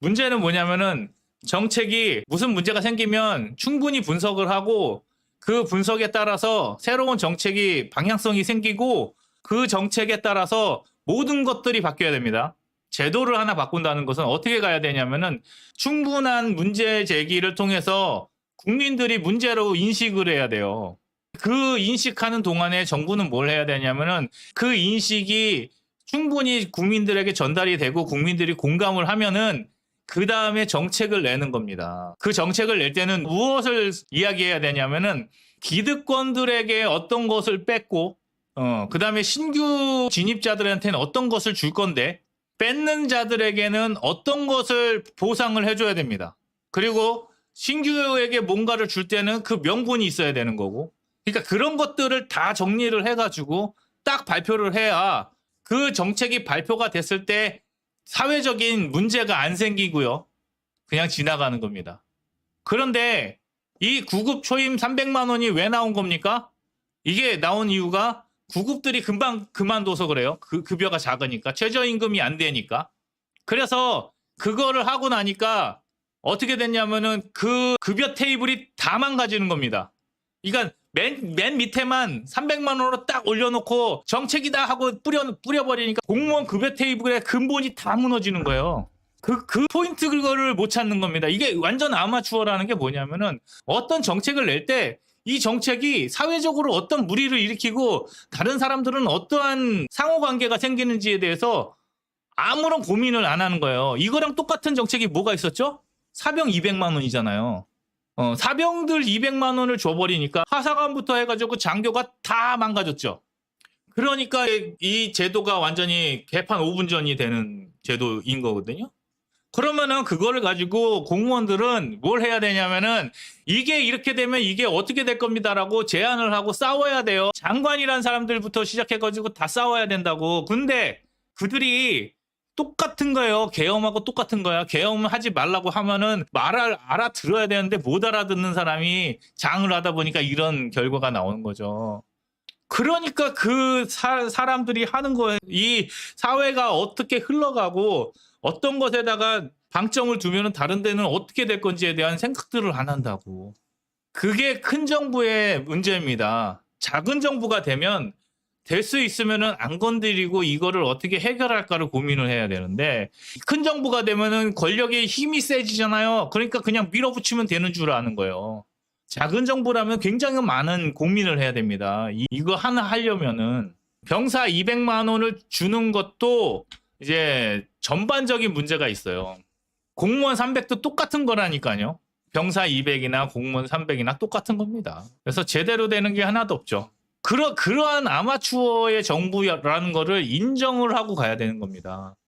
문제는 뭐냐면은 정책이 무슨 문제가 생기면 충분히 분석을 하고 그 분석에 따라서 새로운 정책이 방향성이 생기고 그 정책에 따라서 모든 것들이 바뀌어야 됩니다. 제도를 하나 바꾼다는 것은 어떻게 가야 되냐면은 충분한 문제 제기를 통해서 국민들이 문제로 인식을 해야 돼요. 그 인식하는 동안에 정부는 뭘 해야 되냐면은 그 인식이 충분히 국민들에게 전달이 되고 국민들이 공감을 하면은 그 다음에 정책을 내는 겁니다. 그 정책을 낼 때는 무엇을 이야기해야 되냐면은 기득권들에게 어떤 것을 뺏고 그 다음에 신규 진입자들한테는 어떤 것을 줄 건데 뺏는 자들에게는 어떤 것을 보상을 해줘야 됩니다. 그리고 신규에게 뭔가를 줄 때는 그 명분이 있어야 되는 거고 그러니까 그런 것들을 다 정리를 해가지고 딱 발표를 해야 그 정책이 발표가 됐을 때 사회적인 문제가 안 생기고요. 그냥 지나가는 겁니다. 그런데 이 구급 초임 300만 원이 왜 나온 겁니까? 이게 나온 이유가 구급들이 금방 그만둬서 그래요. 그 급여가 작으니까. 최저임금이 안 되니까. 그래서 그거를 하고 나니까 어떻게 됐냐면은 그 급여 테이블이 다 망가지는 겁니다. 그러니까 맨 밑에만 300만 원으로 딱 올려놓고 정책이다 하고 뿌려버리니까 공무원 급여 테이블의 근본이 다 무너지는 거예요. 그 포인트 그거를 못 찾는 겁니다. 이게 완전 아마추어라는 게 뭐냐면은 어떤 정책을 낼 때 이 정책이 사회적으로 어떤 무리를 일으키고 다른 사람들은 어떠한 상호관계가 생기는지에 대해서 아무런 고민을 안 하는 거예요. 이거랑 똑같은 정책이 뭐가 있었죠? 사병 200만 원이잖아요. 사병들 200만 원을 줘버리니까 하사관부터 해가지고 장교가 다 망가졌죠. 그러니까 이 제도가 완전히 개판 5분 전이 되는 제도인 거거든요. 그러면은 그거를 가지고 공무원들은 뭘 해야 되냐면은 이게 이렇게 되면 이게 어떻게 될 겁니다라고 제안을 하고 싸워야 돼요. 장관이란 사람들부터 시작해가지고 다 싸워야 된다고. 근데 그들이 똑같은 거예요. 계엄하고 똑같은 거야. 계엄하지 말라고 하면은 말을 알아들어야 되는데 못 알아듣는 사람이 장을 하다 보니까 이런 결과가 나오는 거죠. 그러니까 그 사람들이 하는 거예요. 이 사회가 어떻게 흘러가고 어떤 것에다가 방점을 두면은 다른 데는 어떻게 될 건지에 대한 생각들을 안 한다고. 그게 큰 정부의 문제입니다. 작은 정부가 되면 될 수 있으면은 안 건드리고 이거를 어떻게 해결할까를 고민을 해야 되는데 큰 정부가 되면은 권력의 힘이 세지잖아요. 그러니까 그냥 밀어붙이면 되는 줄 아는 거예요. 작은 정부라면 굉장히 많은 고민을 해야 됩니다. 이거 하나 하려면은 병사 200만 원을 주는 것도 이제 전반적인 문제가 있어요. 공무원 300도 똑같은 거라니까요. 병사 200이나 공무원 300이나 똑같은 겁니다. 그래서 제대로 되는 게 하나도 없죠. 그러한 아마추어의 정부라는 거를 인정을 하고 가야 되는 겁니다.